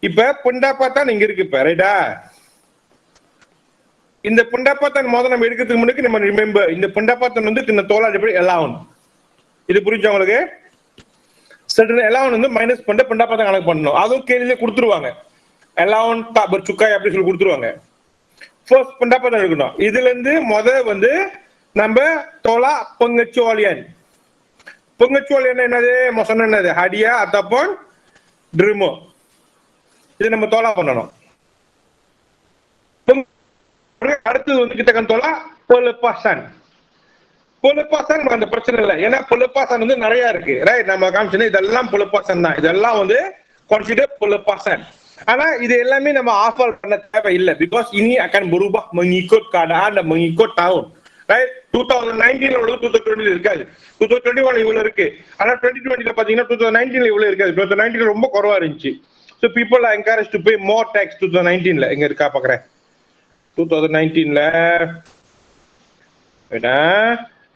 இப்ப pendapatan இங்க இருக்கு இப்ப ரைட்டா. இந்த pendapatan முதல்ல நம்ம எடுக்கிறதுக்கு முன்னாடி நம்ம ரிமெம்பர் இந்த pendapatan வந்து இந்த தோலா எப்படி allowance. இது புரிஞ்சா உங்களுக்கு? சர்டன் allowance வந்து மைனஸ் பண்ண pendapatan கணக்கு பண்ணணும். அதுவும் கேள்வியில கொடுத்துருவாங்க. allowance tak bercukai அப்படி சொல்லி கொடுத்துருவாங்க. ஃபர்ஸ்ட் pendapatan எடுக்கணும். இதுல இருந்து வந்து நம்ம தோலா pengecualian. Pengecualian என்னது? மொசன என்னது? hadiah ataupun derma. இது நம்ம தோலா பண்ணணும். அடுத்து வந்து kita akan tolak pelepasan. Pelepasan அந்த பிரச்சனை இல்லை. ஏன்னா pelepasan வந்து நிறைய இருக்கு. ரைட் நம்ம காமிச்சோம் இதெல்லாம் pelepasan தான். இதெல்லாம் வந்து consider pelepasan. ஆனா இது எல்லாமே நம்ம ஆஃபர் பண்ண தேவை இல்லை. பிகாஸ் இனி akan berubah mengikut keadaan dan mengikut tahun. Right 2019 ல 2020 இருக்காது. 2021 இவ்வளவு இருக்கு. ஆனா 2020 பாத்தீங்கன்னா 2019 இவ்வளவு இருக்காது. 2019 ரொம்ப குறைவா இருந்துச்சு. So people are encouraged to pay more tax 2019 எங்க இருக்கா பாக்குறேன். 2019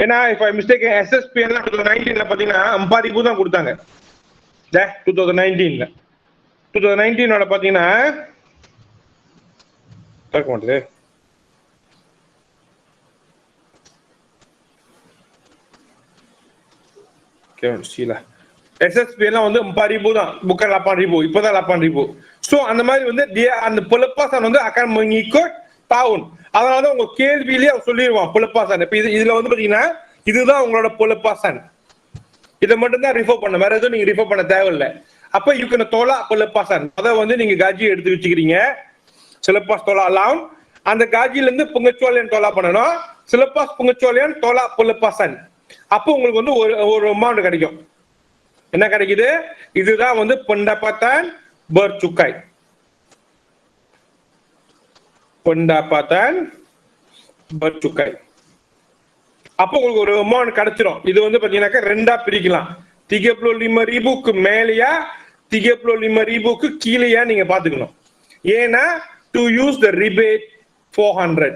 ஏன்னா if I mistake SSP எல்லாம் 2019 பாத்தீங்கன்னா 4000 தான் கொடுத்தாங்க. 2019 2019 பாத்தீங்கன்னா பார்க்க மாட்டேது. SSP எல்லாம் வந்து 4000 தான். bukan 8000. இப்பதான் 8000. சோ அந்த மாதிரி வந்து அந்த pelepasan வந்து akan mengikut tahun. அதனால உங்க கேள்வியிலேயே அவங்க சொல்லிடுவான் pelepasan. இப்ப இதுல வந்து பாத்தீங்கன்னா இதுதான் உங்களோட pelepasan. இதை மட்டும் தான் ரிஃபர் பண்ண, வேற எதுவும் நீங்க ரிஃபர் பண்ண தேவையில்லை. அப்ப இதுக்கு தோலா pelepasan. அதை வந்து நீங்க காஜி எடுத்து வச்சுக்கிறீங்க. selepas tolak allowance அந்த காஜில இருந்து pengecualian தோலா பண்ணணும். selepas pengecualian tolak pelepasan. அப்போ உங்களுக்கு வந்து ஒரு அமௌண்ட் கிடைக்கும். என்ன கிடைக்குது? இதுதான் வந்து pendapatan bercukai. pendapatan bercukai. அப்போ உங்களுக்கு ஒரு அமௌண்ட் கிடைச்சிரும். இது வந்து பாத்தீங்கன்னாக்கா ரெண்டா பிரிக்கலாம். 35,000க்கு மேலேயா 35,000க்கு கீழேயா நீங்க பாத்துக்கணும். ஏன்னா to use the rebate 400.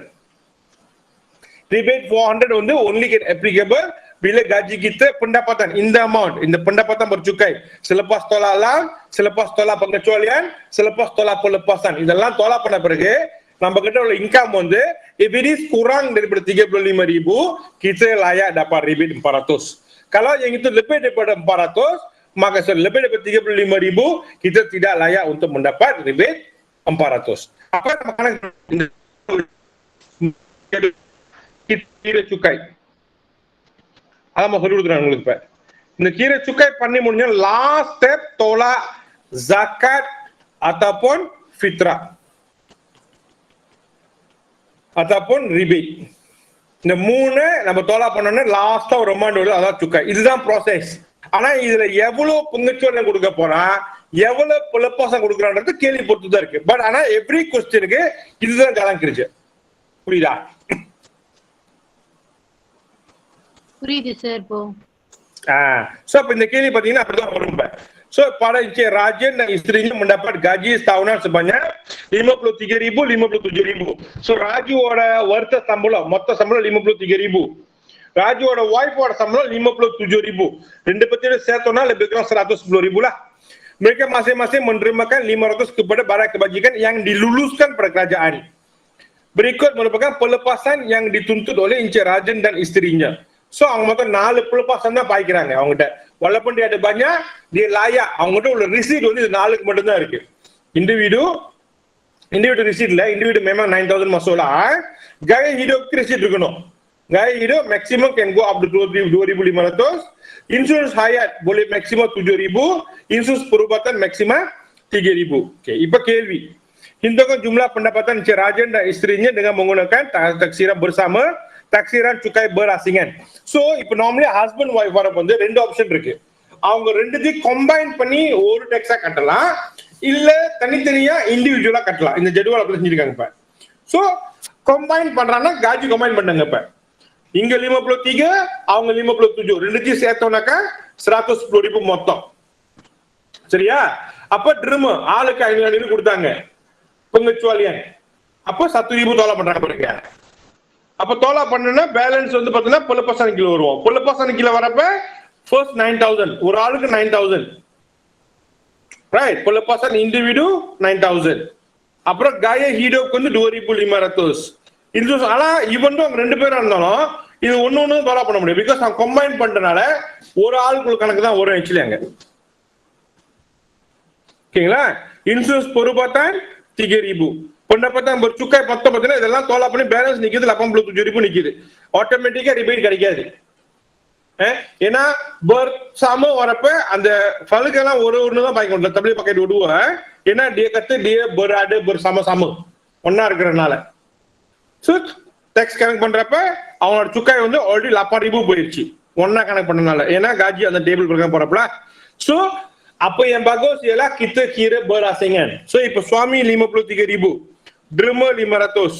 rebate 400 வந்து only get applicable bila gaji kita pendapatan இந்த amount, இந்த pendapatan bercukai selepas tolak allowance, selepas tolak pengecualian, selepas tolak pelepasan. இதெல்லாம் tolak பண்ண பிறகு நம்ம கிட்ட உள்ள இன்கம் வந்து if it is kurang daripada 35,000 kita layak dapat rebate 400. Kalau yang itu lebih daripada 400 maka lebih daripada 35,000 kita tidak layak untuk mendapat rebate 400. Apa makna kira cukai? அதான் சொல்லி கொடுக்குறேன் உங்களுக்கு. இப்ப இந்த கீரை சுக்கை பண்ணி முடிஞ்ச லாஸ்ட் ஸ்டெப் தோலா zakat ataupun fitrah ataupun rebate. இந்த மூணு நம்ம தோலா பண்ணோம்னா லாஸ்டா ஒரு அமௌண்ட் வருது, அதான் சுக்கை. இதுதான் ப்ராசஸ். ஆனா இதுல எவ்வளவு பங்குச்சோலை கொடுக்க போறா, எவ்வளவு pelepasan கொடுக்குறான்றது கேள்வி பொறுத்து தான் இருக்கு. பட் ஆனா எவ்ரி கொஸ்டினுக்கு இதுதான் கலங்கிருச்சு. புரியுதா? புரியுது சார். இப்போ so அப்ப இந்த கேள்வி பாத்தீங்கன்னா அப்படிதான் வரும். So pada Encik Rajen dan isterinya mendapat gaji setahunan sebanyak 53,000, 57,000. So ராஜுவோட வருத்த சம்பளம் மொத்த சம்பளம் 53,000. ராஜுவோட ஒய்ஃபோட சம்பளம் 57,000. ரெண்டு பேரும் சேர்த்தோம்னா lebih kurang 110,000 lah. Mereka masing-masing menerimakan 500 kepada barang kebajikan yang diluluskan pada kerajaan. Berikut merupakan pelepasan yang dituntut oleh Encik Rajen dan isterinya. So அவங்க மொத்தம் 4 pelepasan தான் பாய்க்கிறாங்க அவங்ககிட்ட. walaupun dia ada banyak, dia layak. அவங்ககிட்ட உள்ள receipt வந்து இது 4க்கு மட்டும் தான் இருக்கு. individu ரிசீட் இல்ல. individu memang 9,000 masuklah. Gaya hidup receipt இருக்கணும். Gaya hidup maximum can go up to 2,500. Insurans hayat boleh maximum 7,000. Insurans perubatan maximum 3,000. Okay, இப்ப கேள்வி. Hitungkan jumlah pendapatan Encik Rajen dan isterinya dengan menggunakan taksiran bersama, taksiran cukai berasingan. So இப்ப normally husband wife வரப்ப வந்து ரெண்டு option இருக்கு. அவங்க ரெண்டுத்தையும் combine பண்ணி ஒரு டேக்ஸா கட்டலாம், இல்ல தனித்தனியா இண்டிவிஜுவலா கட்டலாம். இந்த ஜெடுவல் அப்படி செஞ்சிருக்காங்க. இப்ப சோ கம்பைன் பண்றாங்கன்னா காஜி கம்பைன் பண்ணாங்க. இப்ப இங்க 53, அவங்க 57, ரெண்டுத்தையும் சேர்த்தோம்னாக்கா 110,000 மொத்தம். சரியா? அப்ப ட்ரிம் ஆளுக்கு 500 கொடுத்தாங்க pengecualian. அப்ப 10,000 தோலா பண்றாங்க பாருங்க. அப்ப தோலா பண்ணா பேலன்ஸ் வந்து பாத்தீங்கன்னா pelepasan கீழ வருவோம். pelepasan கீழ வரப்ப ஃபர்ஸ்ட் 9,000, ஒரு ஆளுக்கு 9,000. right? Pelepasan individu 9,000. அப்புறம் gaya hidup வந்து 2,500. இது ஆனா ஈவன் அவங்க ரெண்டு பேரும் இருந்தாலும் இது ஒண்ணு ஃபாலோ பண்ண முடியும் பிகாஸ் நான் கம்பைன் பண்றதுனால ஒரு ஆளுக்குள்ள கணக்கு தான் வரும் ஆக்சுவலி அங்க. ஓகேங்களா? இன்சூரன்ஸ் பொறுப்பாத்தான் 3,000. pendapatan bercukai 19 இதெல்லாம் தோலா பண்ணி பேலன்ஸ் நிக்குது 87,000 நிக்குது. ஆட்டோமேட்டிக்கா ரிபேட் கிடைக்காது. ஏன்னா bersama வரப்ப அந்த ஃபலுக்கெல்லாம் ஒரு தான் பாய்க்க முடியல தபிலி பாக்கெட் விடுவோம். ஏன்னா dia berada bersama-sama ஒன்னா இருக்கிறதுனால. ஸோ டேக்ஸ் கணக்கு பண்றப்ப அவனோட சுக்காய் வந்து ஆல்ரெடி 8,000 போயிடுச்சு ஒன்னா கணக்கு பண்ணனால. ஏன்னா காஜி அந்த டேபிள் பிரகாரம் போறப்பல. So apa yang bagus ialah kita kira berasingan. So இப்ப suami 53,000, derma 500,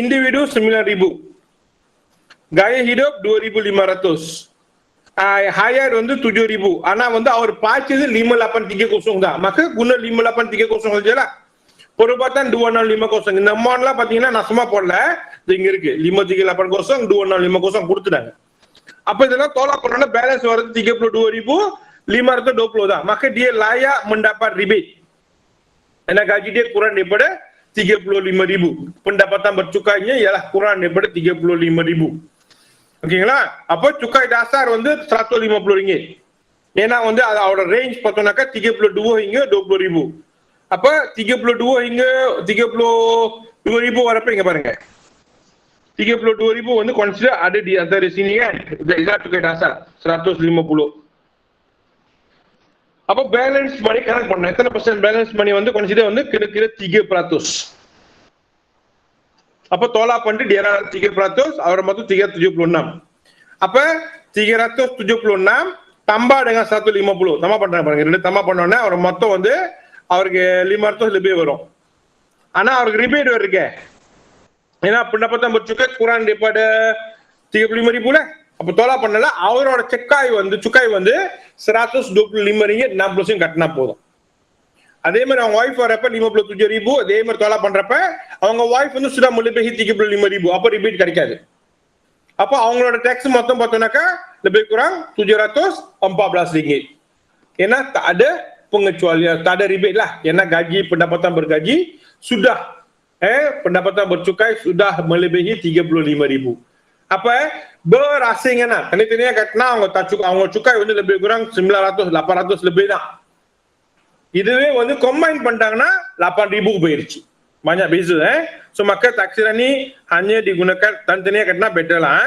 individu 9,000, gaya hidup 2,500, hire வந்து 7,000. ஆனா வந்து அவர் பாய்ச்சது 5830 தான். maka guna 5830 sajalah. Perubatan 2650. இந்த அமௌண்ட்லாம் பாத்தீங்கன்னா நான் சும்மா போடல, இது இங்க இருக்கு 5380 2650 கொடுத்துட்டாங்க. அப்ப இதெல்லாம் தோலா பண்ணா பேலன்ஸ் வரது 32,520 தான். maka dia layak mendapat rebate. Karena gaji dia kurang daripada 35,000. Pendapatan bercukainya ialah kurang daripada 35,000. ஓகேங்களா? அப்போ சுக்காய் dasar வந்து 150 ringgit. ஏன்னா வந்து அதோட ரேஞ்ச் பார்த்தோம்னாக்கா 32 hingga 20,000. அப்ப 32 hingga 32,000 வரப்ப இங்க பாருங்க 32,000 வந்து consider ada di antara sini kan. Itu cukai dasar 150. அப்ப பேலன்ஸ் மணி கணக்கு பண்ணணும். எத்தனை % பேலன்ஸ் மணி வந்து consider வந்து kira-kira 3%. அப்ப தோலா பண்ணிட்டு dia 3%, அவர் மொத்தம் 376. அப்ப 376 tambah dengan 150. tambah பண்றாங்க பாருங்க. ரெண்டு tambah பண்ணோம்னா அவர் மொத்தம் வந்து அவருக்கு 500 lebih வரும். ஆனா அவருக்கு ரிபேட் வருது. ஏன்னா pendapatan bercukai kurang daripada 35,000 lah. அப்ப தோலா பண்ணல அவரோட சுக்காய் வந்து 125 ringgit 60 sen கட்டினா போதும். அதே மாதிரி அவங்க வைஃப் வரப்ப 57,000, அதே மாதிரி தோலா பண்றப்ப அவங்க வைஃப் வந்து sudah melebihi 35,000. அப்ப ரிபேட் கிடைக்காது. அப்ப அவங்களோட டாக்ஸ் மொத்தம் பார்த்தோம்னாக்கா lebih kurang 714 ringgit. ஏன்னா tak ada pengecualian, tak ada rebate lah. Karena gaji pendapatan bergaji sudah pendapatan bercukai sudah melebihi 35,000. Apa berasingan lah. Tani-tani kata அவங்க cukai வந்து lebih kurang 900 800 lebih தான். இதுவே வந்து combine பண்ணிட்டாங்கன்னா 8,000 போயிருச்சு. banyak beza so maka taksiran ni hanya digunakan tani-tani kata better lah.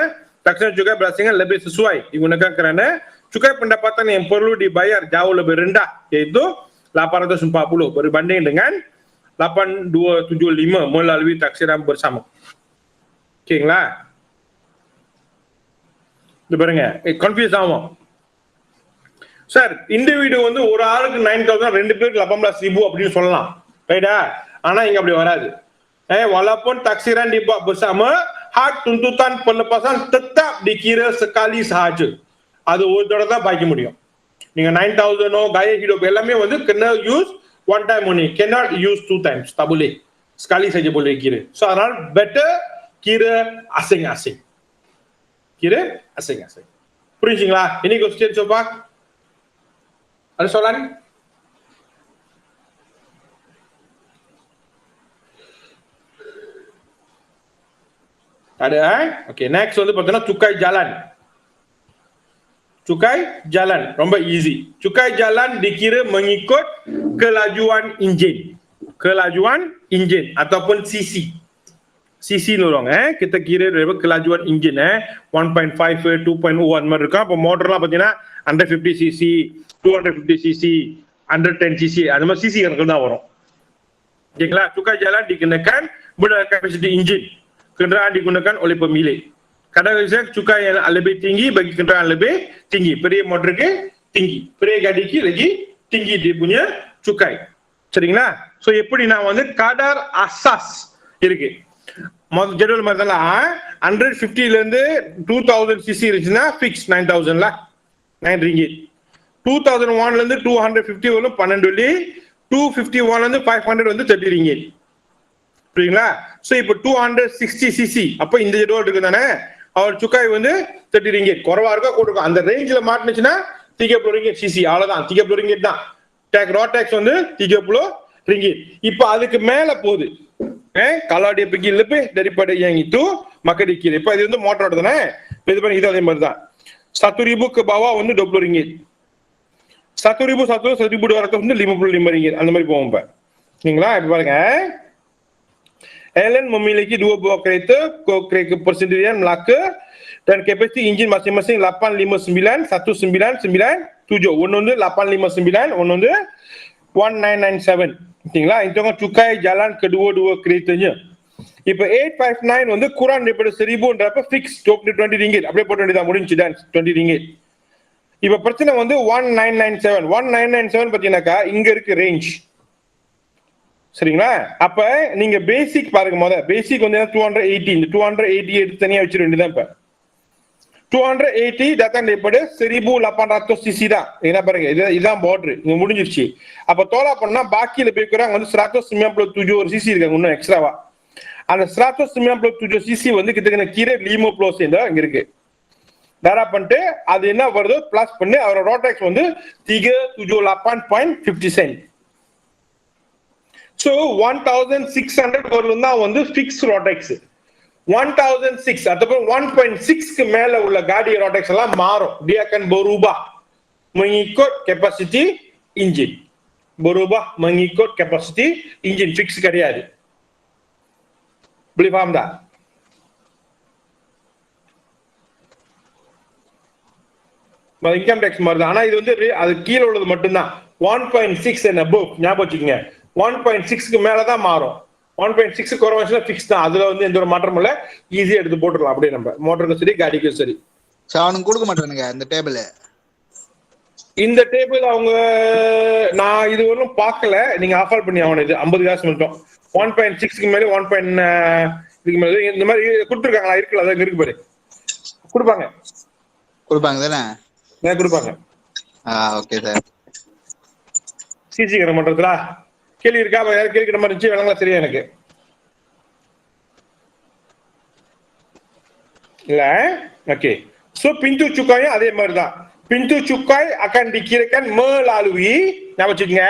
Taksiran juga berasingan lebih sesuai digunakan kerana cukai pendapatan yang perlu dibayar jauh lebih rendah iaitu 840 berbanding dengan 8,275 melalui taksiran bersama. Okeyங்களா? இது பாருங்க confuse ஆகும் sir. இண்டிவிடு வந்து ஒரு ஆளுக்கு 9,000, ரெண்டு பேருக்கு 18,000 அப்படின்னு சொல்லலாம், ரைட்டா? ஆனா இங்க அப்படி வராது. walaupun taksiran dibuat bersama, hak tuntutan pelepasan tetap dikira sekali sahaja. அது ஒரு தடவை தான் பாய்க்க முடியும். நீங்க 9,000 gaya hidup எல்லாமே வந்து kena use one time only, cannot use two times. tak boleh, sekali saja boleh kira. So அதனால better kira asing-asing. Kira asing-asing. புரிஞ்சுங்களா? ini question coba. Ada soalan? Ada Okay, next வந்து பார்த்தீங்கன்னா cukai jalan. Cukai jalan ரொம்ப easy. Cukai jalan dikira mengikut kelajuan enjin ataupun CC. CC nolong kita kira daripada kelajuan enjin 1.5 2.0 மாதிரி இருக்கும். அப்ப மோட்டர்லாம் பார்த்தீங்கன்னா 150 cc 250 cc 110 cc அந்த மாதிரி cc கணக்கு தான் வரும். ஓகேங்களா? cukai jalan dikenakan berdasarkan kapasiti enjin kenderaan digunakan oleh pemilik. Kadang-kadang cukai yang lebih tinggi bagi kenderaan lebih tinggi. Peria motor ke tinggi, peria gadi ke lagi tinggi dia punya cukai. சரிங்களா? So எப்படி நான் வந்து kadar asas இருக்கு. General மாதிரிலாம் 150 ல இருந்து 2000 cc இருந்துச்சுன்னா fix 9,000 ல 9 ringgit. 2001 ல இருந்து 250 வரலும் 12 வெள்ளி. 251 ல இருந்து 500 வந்து 30 ringgit. புரியுங்களா? சோ இப்போ 260 cc அப்ப இந்த ஜெனரல் இருக்கு தானே, அவர் சுக்காய் வந்து 30 ringgit. குறவா இருக்கா கூட இருக்கும். அந்த ரேஞ்சில மாட்டுச்சுன்னா 30 ringgit cc அவ்வளவுதான். 30 ringgit தான். raw tax வந்து 30 ringgit. இப்ப அதுக்கு மேல போகுது. Kalau dia pergi lebih daripada yang itu, maka dikira. இப்ப இது வந்து மோட்டரோட தானே, இது பண்ணி இது அதே மாதிரி தான். 1,000 ke bawah வந்து 20 ringgit. 1,100, 1,200 வந்து 55 ringgit. அந்த மாதிரி போகும் இப்ப. சரிங்களா? இப்ப பாருங்க. Airline memiliki 2 buah kereta, kereta persendirian Melaka dan kapasiti enjin masing-masing 859, 1997. ஒன்னு வந்து 859, ஒன்னு வந்து 1997. சரிங்களா? itu kan cukai jalan kedua-dua keretanya. இப்ப 859 வந்து kurang daripada 1,000 fix 20 ringgit. அப்படியே போட்டு வேண்டியதான், முடிஞ்சு தான் 20 ringgit. இப்ப பிரச்சனை வந்து 1997 பாத்தீங்கன்னாக்கா இங்க இருக்கு ரேஞ்ச். சரிங்களா? அப்ப நீங்க பேசிக் பாருங்க, பேசிக் வந்து 280, இந்த 280 எடுத்து தனியா வச்சிட வேண்டியதான். இப்ப 280 datang daripada 1,800 cc தான். என்ன பாருங்க, இதுதான் border, இங்க முடிஞ்சிருச்சு. அப்ப தோலா பண்ணா பாக்கி lebih kurang வந்து 197 cc இருக்காங்க இன்னும் எக்ஸ்ட்ராவா. அந்த 197 cc வந்து கிட்ட கீரை 50 தான் இங்க இருக்கு. தாரா பண்ணிட்டு அது என்ன வருதோ பிளஸ் பண்ணி அவரோட ரோடெக்ஸ் வந்து 378.50 சென்ட். So 1,600 வரலும் தான் வந்து ஃபிக்ஸ் ரோடெக்ஸ். 1,006 ataupun 1.6 ke மேல உள்ள காடி ரோடெக்ஸ் எல்லாம் மாறும். Dia akan berubah mengikut capacity engine. Berubah mengikut capacity engine, fix கிடையாது. Boleh faham tak? Income tax மாதிரி தான். ஆனா இது வந்து அது கீழே உள்ளது மட்டும்தான். 1.6 and above ஞாபகம் வச்சுக்கோங்க. 1.6க்கு மேலதான் மாறும். 1.6 குறைவாச்சுன்னா ஃபிக்ஸ் தான். அதுல வந்து எந்த ஒரு மாற்றமும் இல்ல, ஈஸியா எடுத்து போட்டுடலாம் அப்படியே நம்ம மோட்டருக்கும் சரி காடிக்கும் சரி. அவனுக்கு கொடுக்க மாட்டானுங்க இந்த டேபிள். இந்த டேபிள் அவங்க நான் இது ஒன்றும் பார்க்கல, நீங்க ஆஃபர் பண்ணி ஆகணும். இது 50 காசு மட்டும். 1.6க்கு மேலே 1. இதுக்கு மேலே இந்த மாதிரி கொடுத்துருக்காங்களா? இருக்குல்ல, அதான் இருக்கு பாரு. கொடுப்பாங்க தானே? கொடுப்பாங்க. Okay sir. சிசி கடை பண்றதுல கேள்வி இருக்கா? யாரும் கேள்வி கிட்ட மாதிரி இருந்துச்சு வேணாங்களா? சரியா எனக்கு இல்ல. ஓகே. So pintu cukainya அதே மாதிரி தான். Pintu cukai akan dikirakan melalui, ஞாபகம் வச்சுக்கங்க,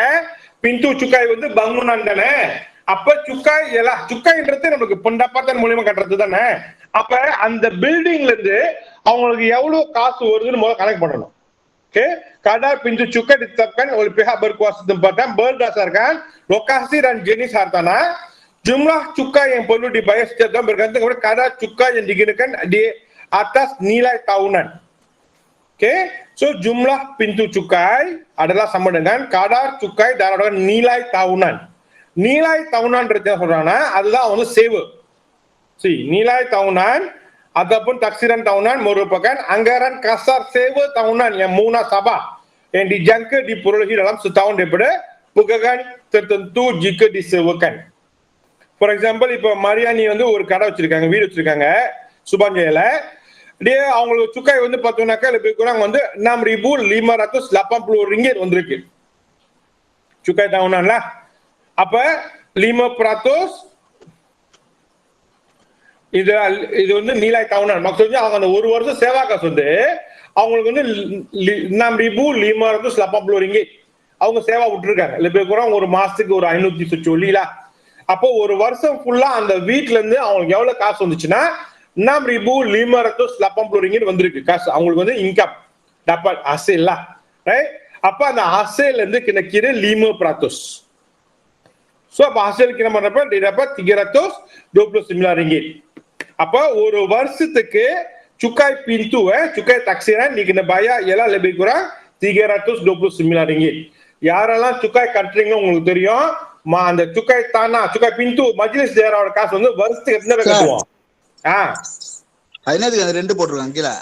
pintu cukai வந்து bangunan தானே. அப்ப cukai எல்லாம் cukai-ன்றது நமக்கு pendapatan மூலமா கட்டுறது தானே. அப்ப அந்த பில்டிங்ல இருந்து அவங்களுக்கு எவ்வளவு காசு வருதுன்னு முதல்ல கணக்கு பண்ணணும். Oke, kadar pintu cukai ditetapkan oleh pihak berkuasa tempatan berdasarkan lokasi dan jenis hartanah. Jumlah cukai yang perlu dibayar setiap tahun bergantung kepada kadar cukai yang digunakan di atas nilai tahunan. Oke, so jumlah pintu cukai adalah sama dengan kadar cukai dalam nilai tahunan. Nilai tahunan berarti apa? Adalah untuk sewa. Nilai tahunan ataupun taksiran tahunan merupakan anggaran kasar sewa tahunan yang munasabah yang dijangka diperolehi dalam setahun daripada pegangan tertentu jika disewakan. For example, இப்ப Mariani வந்து ஒரு கடை வச்சிருக்காங்க, வீடு வச்சிருக்காங்க சுபாஞ்சையில. dia அவங்களுக்கு சுக்காய் வந்து பார்த்தோம்னாக்கா lebih kurang வந்து 6,580 ringgit வந்திருக்கு சுக்காய் tahunan lah. அப்ப 5% இது வந்து நீலாய் tahunan. maksudnya அவங்க அந்த ஒரு வருஷம் சேவா காசு வந்து அவங்களுக்கு வந்து 6,580 ringgit அவங்க சேவா விட்டுருக்காங்க. lebih kurang ஒரு மாசத்துக்கு ஒரு 500 சொல்லிலா. அப்போ ஒரு வருஷம் ஃபுல்லா அந்த வீட்ல இருந்து அவங்களுக்கு எவ்வளவு காசு வந்துச்சுன்னா 6,580 ringgit வந்திருக்கு காசு. அவங்களுக்கு வந்து income dapat hasil lah, right? அப்ப அந்த hasil இருந்து kira-kira 5%. So apa hasil kita berapa? Dia dapat 329 ringgit. அப்ப ஒரு வருஷத்துக்கு cukai pintu cukai taksiran நீ kena bayar ialah lebih kurang 329 ringgit. யாரெல்லாம் cukai கட்டுறீங்க உங்களுக்கு தெரியும். அந்த cukai tanah, cukai pintu majlis daerahோட காசு வந்து வருஷத்துக்கு எத்தனை தடவை கட்டுவோம்? என்னதுக்கு அந்த ரெண்டு போட்டுருக்காங்க கீழே?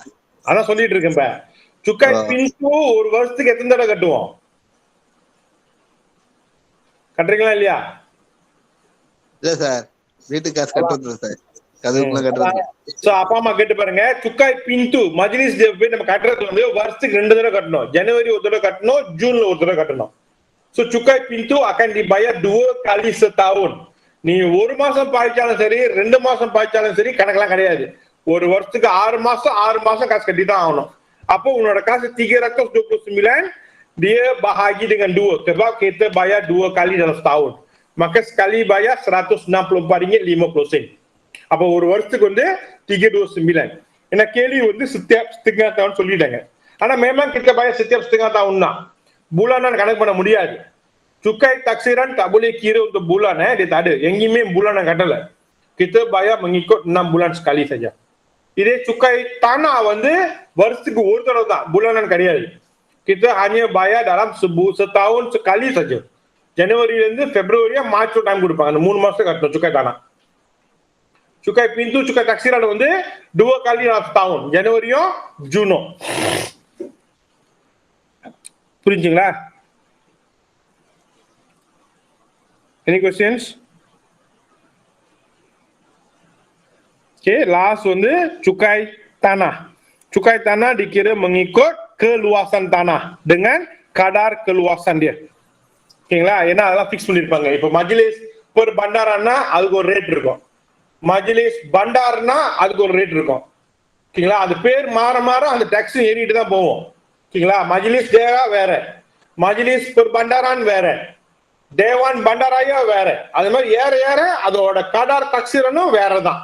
அதான் சொல்லிட்டு இருக்கேன். இப்ப cukai pintu ஒரு வருஷத்துக்கு எத்தனை தடவை கட்டுவோம்? கட்டுறீங்களா இல்லையா? இல்ல சார், வீட்டுக்கு காசு கட்டுறது சார், கதவுக்குள்ள கட்டுறது. சோ அப்பா அம்மா கேட்டு பாருங்க, cukai pintu மஜ்லிஸ் போய் நம்ம கட்டுறது வந்து வருஷத்துக்கு 2 தடவை கட்டணும். ஜனவரி ஒரு தடவை கட்டணும், ஜூன்ல ஒரு தடவை கட்டணும். So cukai pintu akan dibayar 2 kali setahun. நீ ஒரு மாசம் பாய்ச்சாலும் சரி, 2 மாசம் பாய்ச்சாலும் சரி, கணக்கெல்லாம் கிடையாது. ஒரு வருஷத்துக்கு 6 மாசம் காசு கட்டி தான் ஆகணும். அப்போ உன்னோட காசு 329 dia bahagi dengan dua sebab kita bayar 2 kali dalam setahun. Maka sekali bayar RM164.50. அப்ப ஒரு வருஷத்துக்கு வந்து 329. ஏன்னா கேள்வி வந்து setiap setengah tahun சொல்லிட்டாங்க. ஆனா memang kita bayar setiap setengah tahun தான். Bulanan கணக்கு பண்ண முடியாது. Cukai taksiran tak boleh kira untuk bulan dia tak ada. எங்கேயுமே bulanan கட்டல. Kita bayar mengikut 6 bulan sekali saja. இதே cukai tanah வந்து வருஷத்துக்கு ஒரு தடவை தான், bulanan கிடையாது. Kita hanya bayar dalam setahun sekali saja. Januari Februari March time கொடுப்பாங்க. அந்த 3 மாசத்துக்கு கட்டணும் cukai tanah. Cukai pintu, cukai taksiran வந்து 2 kali dalam setahun. Januari Juno. புரிஞ்சுங்களா? Any questions? Okay, last வந்து cukai tanah. Cukai tanah dikira mengikut keluasan tanah dengan kadar keluasan dia. ஓகேங்களா? ஏன்னா அதெல்லாம் ஃபிக்ஸ் பண்ணிருப்பாங்க. இப்போ மஜ்லிஸ் per பண்டாரன்னா அதுக்கு ஒரு ரேட் இருக்கும். மஜ்லிஸ் பண்டார்னா அதுக்கு ஒரு ரேட் இருக்கும். ஓகேங்களா? அது பேர் மாற மாற அந்த டாக்ஸ் ஏறிட்டு தான் போவோம். ஓகேங்களா? மஜ்லிஸ் தேவா வேற, மஜ்லிஸ் per பண்டாரான் வேற, தேவான் பண்டாராயா வேற. அது மாதிரி ஏற ஏற அதோட கடார் தக்சீரனும் வேற தான்.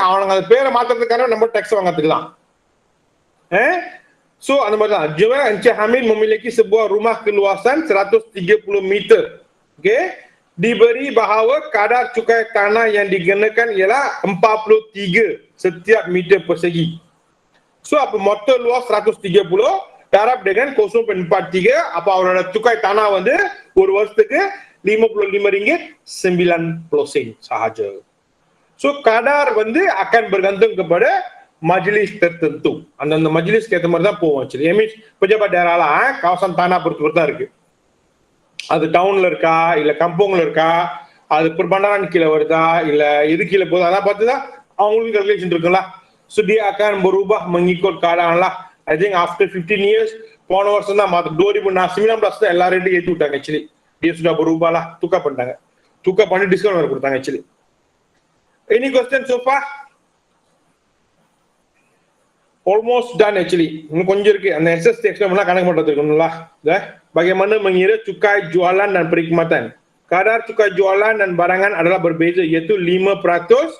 அவனுங்க அது பேரை மாத்துறதுக்கான நம்ம டாக்ஸ் வாங்கறதுக்கு தான். So அந்த மாதிரி தான். Jiwa Encik Hamid memiliki sebuah rumah keluasan 130 meter. Okay? Diberi bahawa kadar cukai tanah yang dikenakan ialah 43 setiap meter persegi. So apa motor luas 130 darab dengan 0.43 apa அவரோட cukai tanah வந்து ஒரு வருஷத்துக்கு RM55.90 sahaja. So kadar வந்து akan bergantung kepada majlis tertentu. அந்த majlisக்கு ஏத்த மாதிரி தான் போவோம். Actually, pejabat daerah lah kawasan tanah பொறுத்து தான் இருக்கு. அது டவுன்ல இருக்கா இல்ல கம்போங்ல இருக்கா, அது பெர்பண்டாரான் கீழே வருதா இல்ல இது கீழே போகுதா, அதான் பார்த்துதான் அவங்களுக்கு ரெகுலேஷன் இருக்குல்ல. So dia akan berubah mengikut keadaan lah. I think after 15 years போன வருஷம் தான் 2019 தான் எல்லா ரேட்டும் ஏற்றி விட்டாங்க. Actually dia sudah berubah lah, tukar பண்ணிட்டாங்க. tukar பண்ணி டிஸ்கவுண்ட் வேற கொடுத்தாங்க. Actually any question so far? Almost done actually. இன்னும் கொஞ்சம் இருக்கு. அந்த SST explain பண்ணா கணக்கு பண்றது இருக்கும்ல. Bagaimana mengira cukai jualan dan perkhidmatan. Kadar cukai jualan dan barangan adalah berbeza, iaitu 5%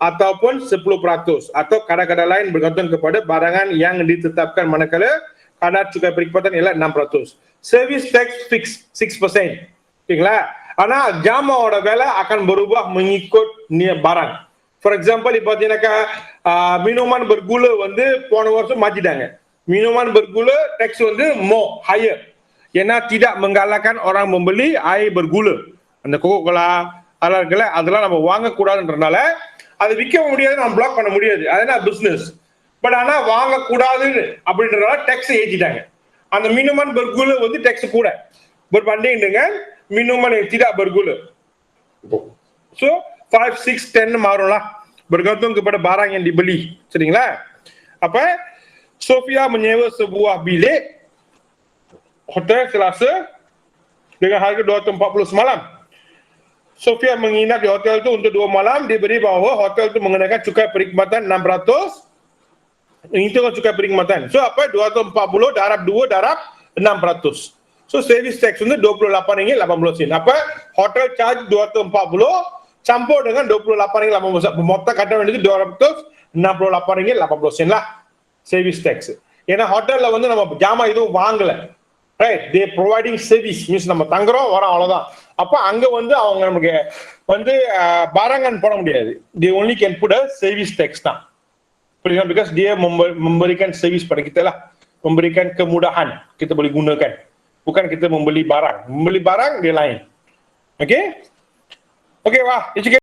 ataupun 10% atau kadar-kadar lain bergantung kepada barangan yang ditetapkan, manakala kadar cukai perkhidmatan ialah 6%. Service tax fix 6%. ஓகேங்களா? ஆனா ஜாமாவோட விலை akan berubah mengikut barang. For example, இப்போ பார்த்தீங்கன்னாக்கா minuman bergula வந்து போன வருஷம் மாத்திட்டாங்க. Minuman bergula tax வந்து more higher. ஏன்னா tidak menggalakkan orang membeli air bergula. அந்த கோகோகோலா அதெல்லாம் நம்ம வாங்கக்கூடாதுன்றனால அது விற்க முடியாது, நம்ம பிளாக் பண்ண முடியாது. அதுதான் பிசினஸ். பட் ஆனா வாங்கக்கூடாது அப்படின்றனால டேக்ஸ் ஏற்றிட்டாங்க. அந்த minuman bergula வந்து டேக்ஸ் கூட. berbanding dengan minuman yang tidak bergula. So 5, 6, 10 marulah bergantung kepada barang yang dibeli. சரிங்களா? அப்ப Sofia menyewa sebuah bilik hotel Selasa dengan harga 240 semalam. Sofia menginap di hotel itu untuk 2 malam, diberi bahawa hotel itu mengenakan cukai perkhidmatan 600. Itu kan cukai perkhidmatan. So apa? 240 darab 2 darab 600. So service tax untuk RM28.80. Apa? Hotel charge 240 campur dengan RM28.80. Motong kata வேண்டியது RM268.80 lah service tax. ஏன்னா ஹோட்டல்ல வந்து நம்ம ஜாமா எதுவும் வாங்கல. Right? They providing service. Means நம்ம தங்குறோம் வரோம் அவ்வளவுதான். அப்ப அங்க வந்து அவங்க நமக்கு வந்து barangan போட முடியாது. They only can put a service tax தான். Punya because dia memberikan servis pada kita lah, memberikan kemudahan kita boleh gunakan, bukan kita membeli barang dia lain. Okay, wah,